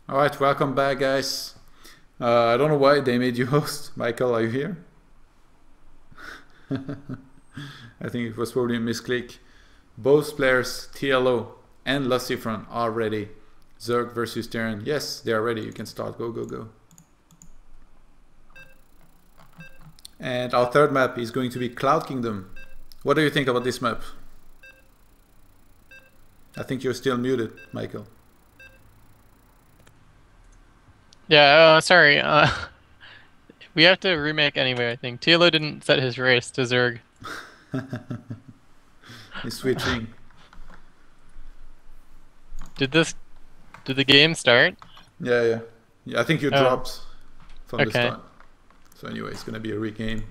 All right, welcome back, guys. I don't know why they made you host. Michael, are you here? I think it was probably a misclick. Both players, TLO and LucifroN, are ready. Zerg versus Terran. Yes, they are ready. You can start. Go, go, go. And our third map is going to be Cloud Kingdom. What do you think about this map? I think you're still muted, Michael. Yeah, sorry. We have to remake anyway, I think. TLO didn't set his race to Zerg. He's switching. Did the game start? Yeah. I think you dropped from the Okay. start. So anyway, it's gonna be a regame.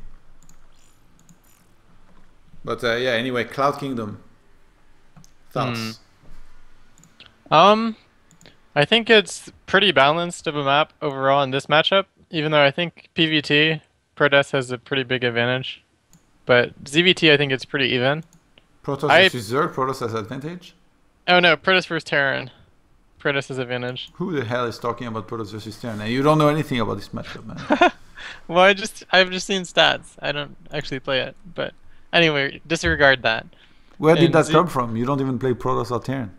But yeah, anyway, Cloud Kingdom. Thoughts? I think it's pretty balanced of a map overall in this matchup, even though I think PvT, Protoss has a pretty big advantage. But ZVT, I think it's pretty even. Protoss versus Zerg. Protoss has advantage. Oh no, Protoss versus Terran. Protoss has advantage. Who the hell is talking about Protoss versus Terran? And you don't know anything about this matchup, man. Well, I've just seen stats. I don't actually play it, but anyway, disregard that. Where did that come from? You don't even play Protoss or Terran.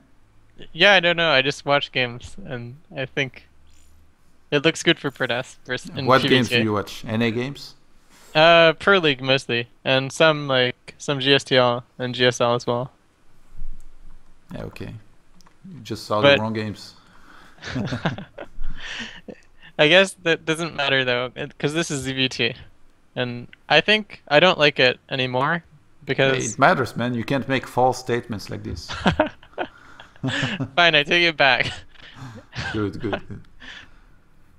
Yeah, I don't know. I just watch games, and I think it looks good for Protoss versus in What PvT. games do you watch? NA games? Pro League mostly, and some GSTL and GSL as well. Yeah, okay. You just saw But the wrong games. I guess that doesn't matter though, because this is ZVT, and I think I don't like it anymore Hey, because. it matters, man. You can't make false statements like this. Fine, I take it back. Good.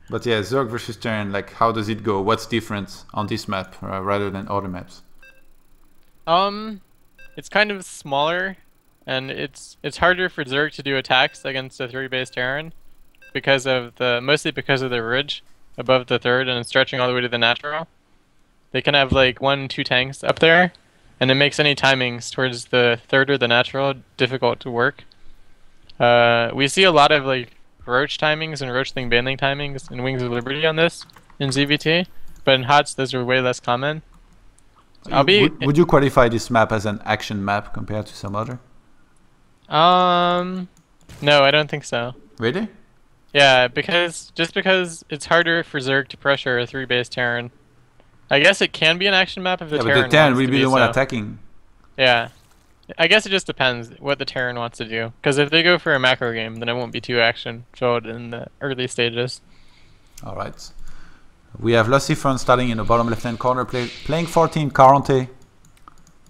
But yeah, Zerg versus Terran, like how does it go? What's different on this map rather than other maps? It's kind of smaller, and it's harder for Zerg to do attacks against a 3-base Terran mostly because of the ridge above the third and stretching all the way to the natural. They can have like 1-2 tanks up there, and it makes any timings towards the third or the natural difficult to work. We see a lot of like Roach timings and Roachling Baneling timings in Wings of Liberty on this in ZVT, but in HOTS those are way less common. Would you qualify this map as an action map compared to some other? No, I don't think so. Really? Yeah, because it's harder for Zerg to pressure a 3-base Terran. I guess it can be an action map if the Terran but the Terran wants will to be the one so. attacking. Yeah. I guess it just depends what the Terran wants to do. Because if they go for a macro game, then it won't be too action-filled in the early stages. Alright. We have LucifroN starting in the bottom left-hand corner, playing 14 Quarante.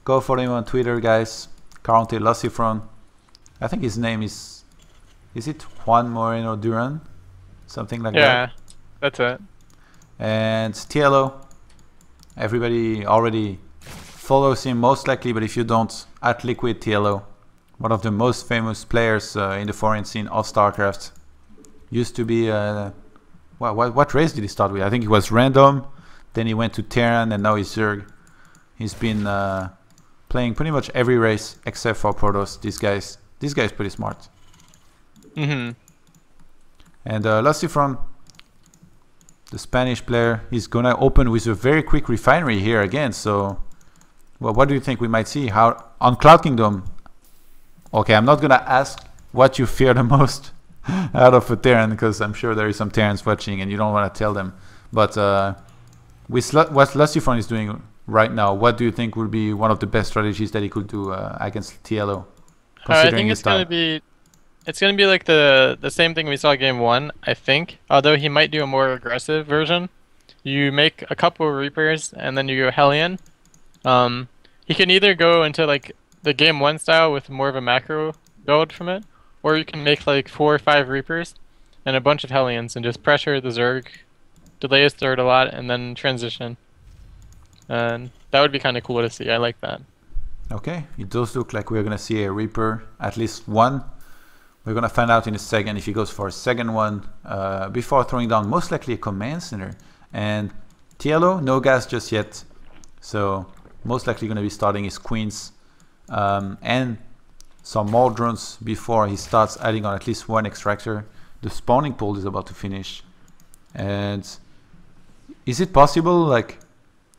Go for him on Twitter, guys. Quarante LucifroN. I think his name is it Juan Moreno Duran? Something like that. Yeah, that's it. And TLO. Everybody already follows him most likely, but if you don't, at Liquid TLO, one of the most famous players in the foreign scene of StarCraft. Used to be, what race did he start with? I think he was random, then he went to Terran, and now he's Zerg. He's been playing pretty much every race except for Protoss. This guy's pretty smart. Mm-hmm. And LucifroN, the Spanish player, he's gonna open with a very quick refinery here again, so well, what do you think we might see? How on Cloud Kingdom? Okay, I'm not gonna ask what you fear the most out of a Terran, because I'm sure there is some Terrans watching and you don't want to tell them. But with what LucifroN is doing right now, what do you think will be one of the best strategies that he could do against TLO? I think it's gonna be like the same thing we saw game 1, I think. Although he might do a more aggressive version. You make a couple of Reapers and then you go Hellion. He can either go into like the game 1 style with more of a macro build from it, or you can make like 4 or 5 Reapers and a bunch of Hellions and just pressure the Zerg, delay his third a lot, and then transition. And that would be kind of cool to see. I like that. Okay, it does look like we're gonna see a Reaper, at least one. We're gonna find out in a second if he goes for a second one before throwing down most likely a command center. And TLO, no gas just yet, so most likely gonna be starting his queens and some more drones before he starts adding on at least one extractor. the spawning pool is about to finish. And is it possible, like,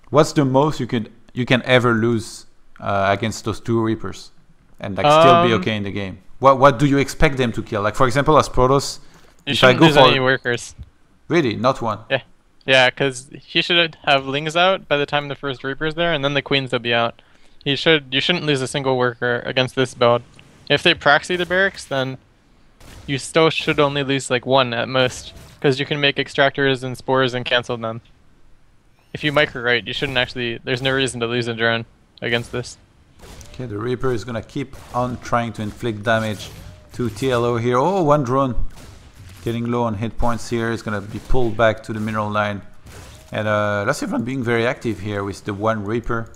what's the most you can ever lose against those 2 Reapers and like still be okay in the game? What do you expect them to kill? Like, for example, as Protoss, you shouldn't lose any workers. Really, not one. Yeah, because he should have Lings out by the time the first Reaper's there, and then the Queens will be out. You shouldn't lose a single worker against this build. If they proxy the barracks, then you still should only lose like 1 at most, because you can make extractors and spores and cancel them. If you micro right, you shouldn't actually. There's no reason to lose a drone against this. Okay, the Reaper is gonna keep on trying to inflict damage to TLO here. Oh, 1 drone getting low on hit points here. Is gonna be pulled back to the mineral line. And LucifroN being very active here with the 1 Reaper.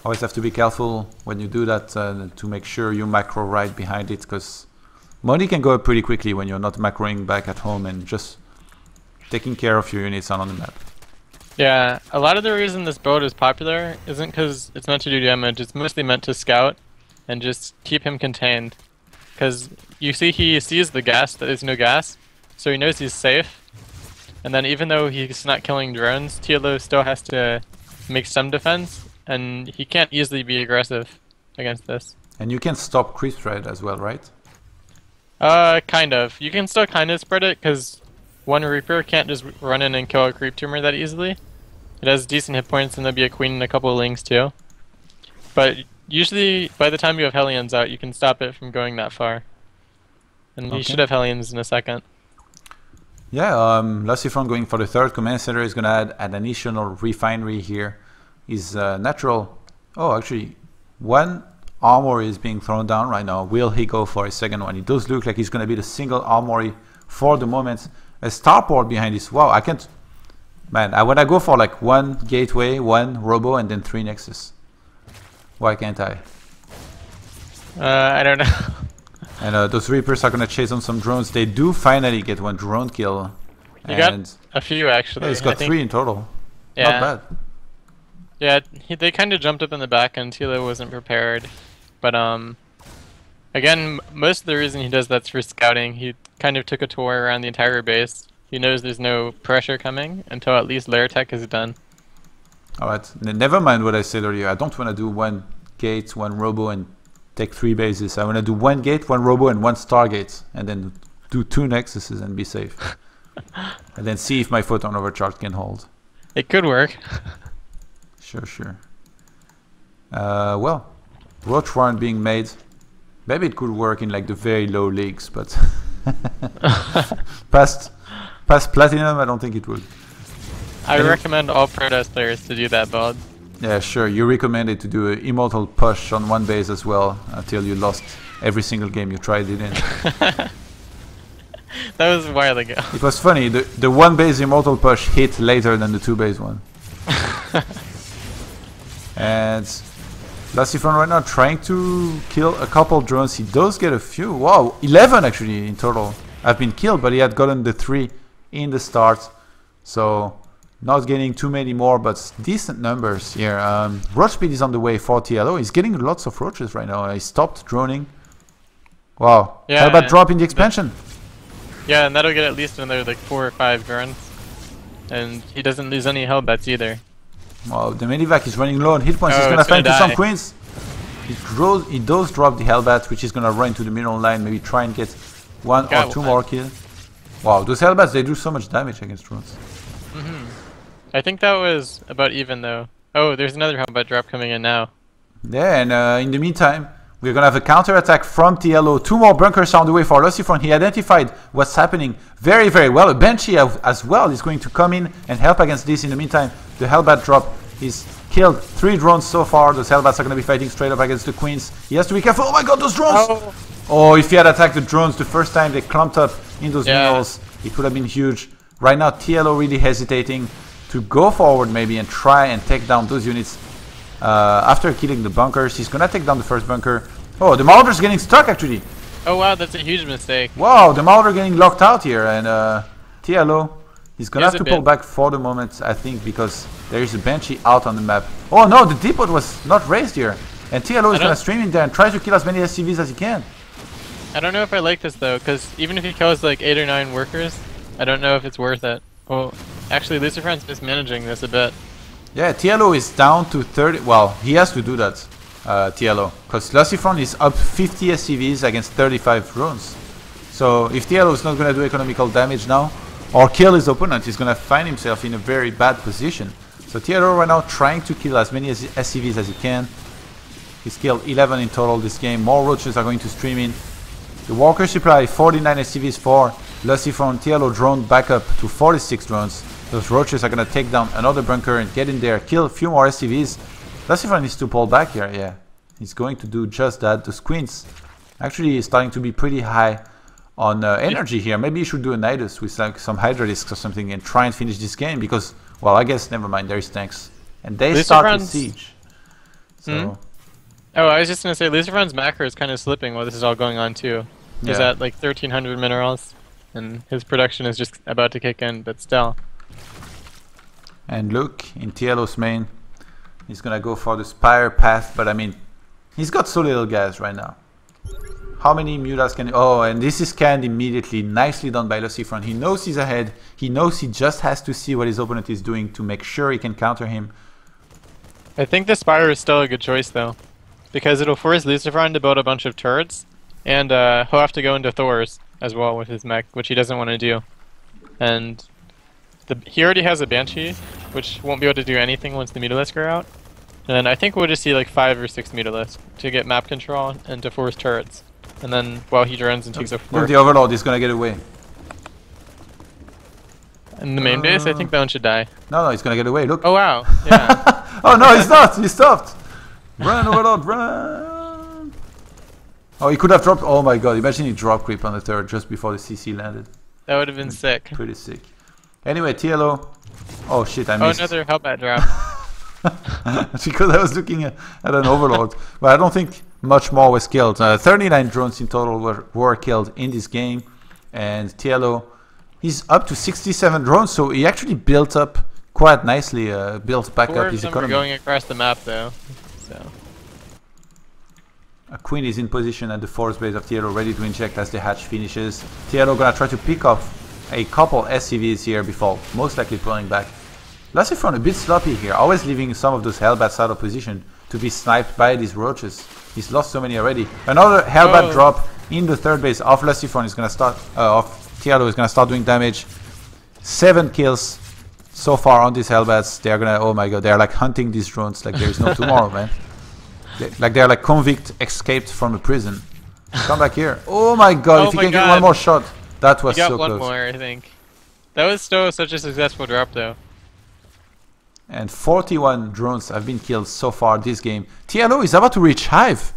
Always have to be careful when you do that to make sure you macro right behind it, because money can go up pretty quickly when you're not macroing back at home and just taking care of your units on the map. Yeah, a lot of the reason this build is popular isn't because it's meant to do damage, it's mostly meant to scout and just keep him contained. Because you see he sees the gas, that there's no gas, so he knows he's safe. And then even though he's not killing drones, TLO still has to make some defense, and he can't easily be aggressive against this. And you can stop creep spread as well, right? Kind of. You can still kind of spread it, because 1 Reaper can't just run in and kill a creep tumor that easily. It has decent hit points, and there'll be a queen and a couple of lings too. But usually, by the time you have Hellions out, you can stop it from going that far. And you should have Hellions in a second. Yeah, LucifroN going for the 3rd command center is going to add an additional refinery here. Is natural. Oh, actually, 1 armory is being thrown down right now. Will he go for a 2nd one? It does look like he's going to be the single armory for the moment. A starport behind this. Wow, I can't. Man, when I go for like 1 gateway, 1 robo, and then 3 nexus. Why can't I? I don't know. And those Reapers are gonna chase on some drones. They do finally get 1 drone kill. You got a few actually. Yeah, he's got 3 in total. Yeah. Not bad. Yeah, they kind of jumped up in the back and TLO wasn't prepared. But again, most of the reason he does that's for scouting. He kind of took a tour around the entire base. He knows there's no pressure coming until at least lair tech is done. Alright, never mind what I said earlier. I don't want to do 1 gate, 1 robo, and take 3 bases. I want to do 1 gate, 1 robo, and 1 stargate, and then do 2 nexuses and be safe. And then see if my photon overcharge can hold. It could work. Sure. Well, roach warrant being made. Maybe it could work in like the very low leagues, but past platinum, I don't think it would. I recommend all Protoss players to do that build. Yeah, sure. You recommended to do an immortal push on 1 base as well until you lost every single game you tried it in. That was a while ago. It was funny. The 1 base immortal push hit later than the 2 base one. And LucifroN right now trying to kill a couple drones. He does get a few. Wow, 11 actually in total have been killed, but he had gotten the 3 in the start. So not getting too many more, but decent numbers here. Roach speed is on the way for TLO. He's getting lots of roaches right now. He stopped droning. Wow. Yeah, how about drop in the expansion? Yeah, and that'll get at least another like 4 or 5 drones. And he doesn't lose any Hellbats either. Wow, the Medivac is running low on hit points. Oh, He's gonna find die. some queens. He does drop the Hellbats, which is gonna run to the middle line, maybe try and get 1 or 2 more kills. Wow, those Hellbats, they do so much damage against drones. I think that was about even though. Oh, there's another Hellbat drop coming in now. Yeah, and in the meantime, we're gonna have a counter attack from TLO. 2 more bunkers are on the way for LucifroN. He identified what's happening very, very well. A Banshee as well is going to come in and help against this. In the meantime, the Hellbat drop is killed 3 drones so far. Those Hellbats are gonna be fighting straight up against the Queens. He has to be careful. Oh my god, those drones! Oh, if he had attacked the drones the first time they clumped up in those minerals, it would have been huge. Right now, TLO really hesitating to go forward maybe and try and take down those units. After killing the bunkers, he's gonna take down the first bunker. Oh, the Marauder's getting stuck actually. Oh wow, that's a huge mistake. Wow, the Marauder getting locked out here, and TLO, he's gonna have to pull back for the moment, I think, because there is a Banshee out on the map. Oh no, the depot was not raised here, and TLO is gonna stream in there and try to kill as many SCVs as he can. I don't know if I like this though, because even if he kills like 8 or 9 workers, I don't know if it's worth it. Well, actually, LucifroN's mismanaging this a bit. Yeah, TLO is down to 30. Well, he has to do that, TLO, because LucifroN is up 50 SCVs against 35 drones. So if TLO is not going to do economical damage now, or kill his opponent, he's going to find himself in a very bad position. So TLO right now trying to kill as many SCVs as he can. He's killed 11 in total this game. More roaches are going to stream in. The walker supply 49 SCVs for LucifroN. TLO drone back up to 46 drones. Those roaches are going to take down another bunker and get in there, kill a few more SCVs. LucifroN needs to pull back here, yeah. He's going to do just that. The squints actually starting to be pretty high on energy here. Maybe you should do a Nidus with like some Hydra discs or something and try and finish this game because, well, I guess never mind, there's tanks. And they start the siege. So... Oh, I was just going to say, LucifroN's macro is kind of slipping while this is all going on too. He's at like 1300 minerals, and his production is just about to kick in, but still. And look, in TLO's main, he's going to go for the Spire path, but I mean, he's got so little gas right now. How many mutas can... Oh, and this is canned immediately. Nicely done by LucifroN. He knows he's ahead. He knows he just has to see what his opponent is doing to make sure he can counter him. I think the Spire is still a good choice, though. Because it'll force LucifroN to build a bunch of turrets, and he'll have to go into Thors as well with his mech, which he doesn't want to do. And he already has a Banshee, which won't be able to do anything once the Mutalisks are out. And I think we'll just see like 5 or 6 Mutalisks to get map control and to force turrets. And then while he drones and takes a Look, the Overlord is gonna get away. In the main base, I think that one should die. No, he's gonna get away, look. Oh wow, yeah. Oh no, he's not, he stopped. Run, Overlord, run! Oh, he could have dropped... Oh my god, imagine he drop creep on the third just before the CC landed. That would have been sick. Pretty sick. Anyway, TLO... Oh shit, I missed. Oh, another Hellbat drop. Because I was looking at an Overlord. But I don't think much more was killed. 39 drones in total were killed in this game. And TLO, he's up to 67 drones, so he actually built up quite nicely, built back up his economy. Going across the map though. So. A Queen is in position at the force base of TLO, ready to inject as the hatch finishes. TLO gonna try to pick off a couple SCVs here before most likely pulling back. LucifroN a bit sloppy here, always leaving some of those Hellbats out of position to be sniped by these roaches. He's lost so many already. Another Hellbat drop in the third base of LucifroN is gonna start, of TLO is gonna start doing damage. 7 kills so far on these Hellbats. They're gonna, oh my god, they're like hunting these drones like there is no tomorrow, man. They're like convict escaped from a prison. Come back here. Oh my god, if you can get one more shot. That was so close. He got one more, I think. That was still such a successful drop though. And 41 drones have been killed so far this game. TLO is about to reach Hive.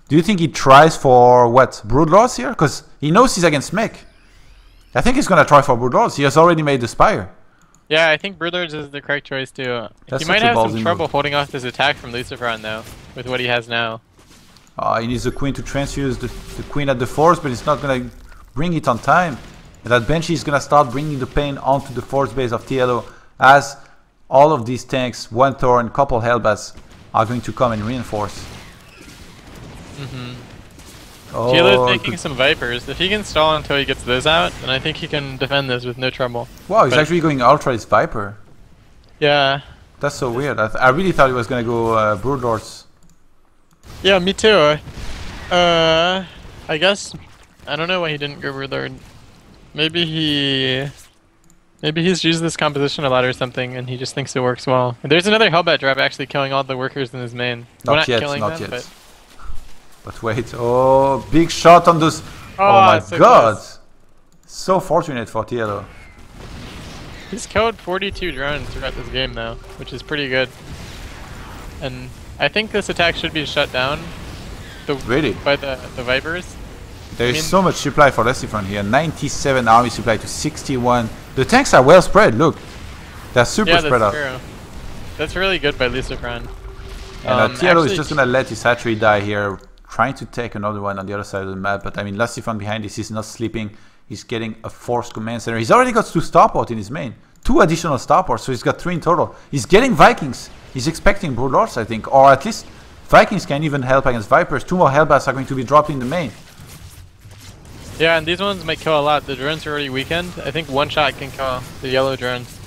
Do you think he tries for what? Broodlords here? Because he knows he's against mech. I think he's gonna try for Broodlords. He has already made the Spire. Yeah, I think Broodlords is the correct choice too. That's he might have some trouble holding off this attack from LucifroN though, with what he has now. He needs the Queen to transfuse the Queen at the force, but it's not gonna bring it on time. And that Banshee is gonna start bringing the pain onto the force base of TLO as all of these tanks, one Thor and a couple Hellbats, are going to come and reinforce. Oh, TLO's making some Vipers. If he can stall until he gets those out, then I think he can defend this with no trouble. Wow, he's actually going Ultra his Viper. Yeah. That's so weird. I really thought he was going to go Broodlords. Yeah, me too. I guess... I don't know why he didn't go Broodlord. Maybe he's used this composition a lot or something, and he just thinks it works well. There's another Hellbat drop actually killing all the workers in his main. Not yet, not yet. But wait, oh, big shot on those. Oh my god. Close. So fortunate for TLO. He's killed 42 drones throughout this game though, which is pretty good. And I think this attack should be shut down by the Vipers. There is so much supply for LucifroN here. 97 army supply to 61. The tanks are well spread, look. They're super spread out. True. That's really good by LucifroN. And TLO is just gonna let his hatchery die here, trying to take another one on the other side of the map. But I mean, LucifroN behind this is not sleeping. He's getting a force command center. He's already got 2 starports in his main. 2 additional starports, so he's got 3 in total. He's getting Vikings. He's expecting Broodlords, I think. Or at least Vikings can even help against Vipers. 2 more Hellbats are going to be dropped in the main. Yeah, and these ones might kill a lot. The drones are already weakened. I think one shot can kill the yellow drones.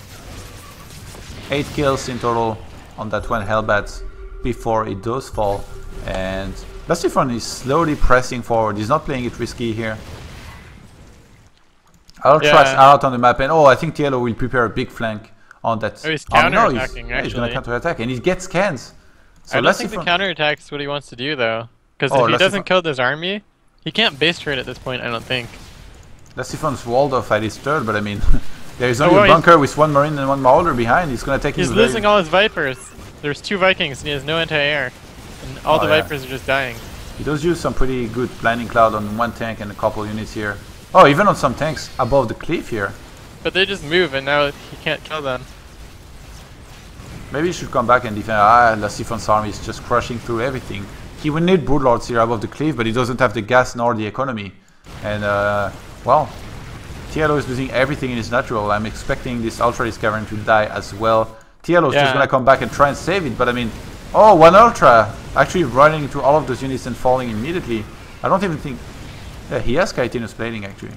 8 kills in total on that one Hellbat before it does fall. And LucifroN is slowly pressing forward. He's not playing it risky here. Ultra's out on the map, and I think TLO will prepare a big flank on that. Oh, he's counter-attacking, actually. He's going to counter-attack, and he gets scans. So I don't think the counter-attack is what he wants to do, though. Because if he doesn't kill this army, he can't base trade at this point, I don't think. LucifroN's walled off at his third, but I mean, there is only a bunker with 1 Marine and 1 Mauler behind. He's going to take him. He's losing all his Vipers. There's 2 Vikings, and he has no anti-air. And all the Vipers are just dying. He does use some pretty good planning cloud on 1 tank and a couple units here. Oh, even on some tanks above the cliff here. But they just move, and now he can't kill them. Maybe he should come back and defend. LucifroN's army is just crushing through everything. He would need Broodlords here above the cliff, but he doesn't have the gas nor the economy. And, well, TLO is losing everything in his natural. I'm expecting this Ultra Discovery to die as well. TLO is just going to come back and try and save it, but I mean, 1 Ultra actually running into all of those units and falling immediately. I don't even think... Yeah, he has chitinous plating actually.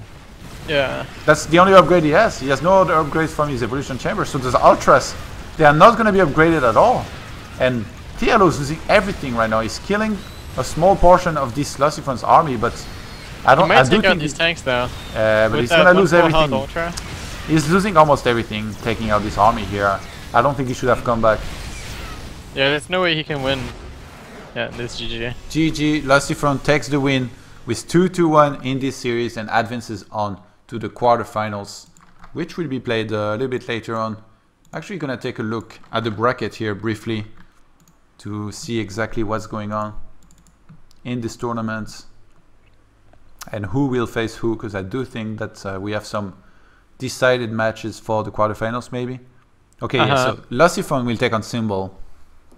Yeah. That's the only upgrade he has. He has no other upgrades from his evolution chamber. So those Ultras, they are not going to be upgraded at all. And TLO is losing everything right now. He's killing a small portion of this LucifroN's army, but I don't. He might take out these tanks though. But he's going to lose everything. Ultra. He's losing almost everything, taking out this army here. I don't think he should have come back. Yeah, there's no way he can win. Yeah, this GG. GG. LucifroN takes the win with 2-1 in this series and advances on to the quarterfinals, which will be played a little bit later on. Actually gonna take a look at the bracket here briefly to see exactly what's going on in this tournament and who will face who, because I do think that we have some decided matches for the quarterfinals maybe. Okay, yeah, so LucifroN will take on Symbol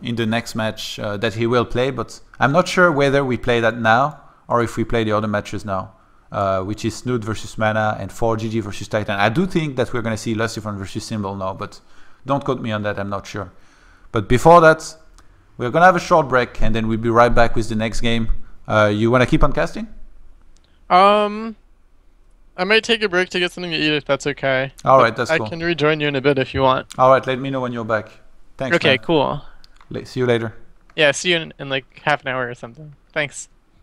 in the next match that he will play, but I'm not sure whether we play that now or if we play the other matches now, which is Snood versus Mana and 4GG versus Titan. I do think that we're going to see LucifroN versus Symbol now, but don't quote me on that, I'm not sure. But before that, we're going to have a short break, and then we'll be right back with the next game. You want to keep on casting? I might take a break to get something to eat if that's okay. Alright, that's cool. I can rejoin you in a bit if you want. Alright, let me know when you're back. Thanks, Okay, man. cool. See you later. Yeah, see you in like half an hour or something. Thanks.